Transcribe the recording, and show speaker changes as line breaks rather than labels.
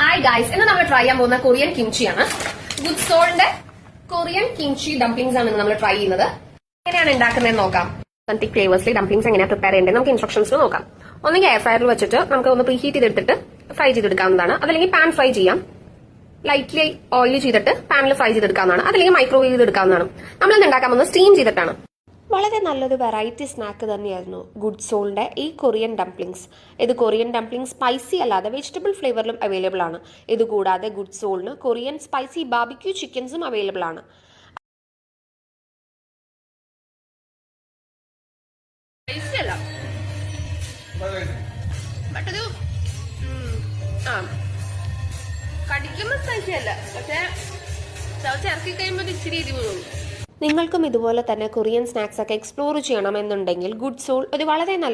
Hi guys, ഇന്ന് നമ്മൾ try ചെയ്യാൻ പോകുന്ന കൊറിയൻ കിംചിയാണ്. ഗുഡ് സോളിന്റെ കൊറിയൻ കിംചി ഡംപ്ലിംഗ്സ് ആണ് നമ്മൾ ട്രൈ ചെയ്യുന്നത്. എങ്ങനെയാണ് ഉണ്ടാക്കുന്നത് നോക്കാം. ഒത്തന്റിക് ഫ്ലേവേഴ്സിൽ ഡംപ്ലിംഗ്സ് എങ്ങനെയാണ് പ്രിപ്പയർ ചെയ്യേണ്ടത് നമുക്ക് ഇൻസ്ട്രക്ഷൻസ് നോക്കാം. ഒന്നെങ്കിൽ എയർ ഫ്രയറിൽ വെച്ചിട്ട് നമുക്ക് ഒന്ന് പ്രീ ഹീറ്റ് ചെയ്തെടുത്തിട്ട് ഫ്രൈ ചെയ്തെടുക്കാവുന്നതാണ്. അതല്ലെങ്കിൽ പാൻ ഫ്രൈ ചെയ്യാം. ലൈറ്റ്ലി ഓയിൽ ചെയ്തിട്ട് പാനിൽ ഫ്രൈ ചെയ്തെടുക്കാവുന്നതാണ്. അതല്ലെങ്കിൽ മൈക്രോവേവ് ചെയ്തെടുക്കാവുന്നതാണ്. നമ്മളിന്ന് ഉണ്ടാക്കാൻ പോകുന്നത് സ്റ്റീം ചെയ്തിട്ടാണ്. വളരെ നല്ലൊരു വെറൈറ്റി സ്നാക്ക് തന്നെയായിരുന്നു ഗുഡ് സോളിന്റെ ഈ കൊറിയൻ ഡംപ്ലിംഗ്സ്. ഇത് കൊറിയൻ ഡംപ്ലിംഗ് സ്പൈസി അല്ലാതെ വെജിറ്റബിൾ ഫ്ലേവറിലും അവൈലബിൾ ആണ്. ഇതുകൂടാതെ ഗുഡ് സോളിന് കൊറിയൻ സ്പൈസി ബാർബിക്യൂ ചിക്കൻസും അവൈലബിൾ ആണ്. കടിക്കുമ്പോൾ സ്പൈസി അല്ല, പക്ഷേ ഇറക്കി കഴിയുമ്പോൾ ഇച്ചിരി എരിവ് തോന്നും. നിങ്ങൾക്കും ഇതുപോലെ തന്നെ കൊറിയൻ സ്നാക്സ് ഒക്കെ എക്സ്പ്ലോർ ചെയ്യണമെന്നുണ്ടെങ്കിൽ ഗുഡ് സോൾ ഒരു വളരെ നല്ല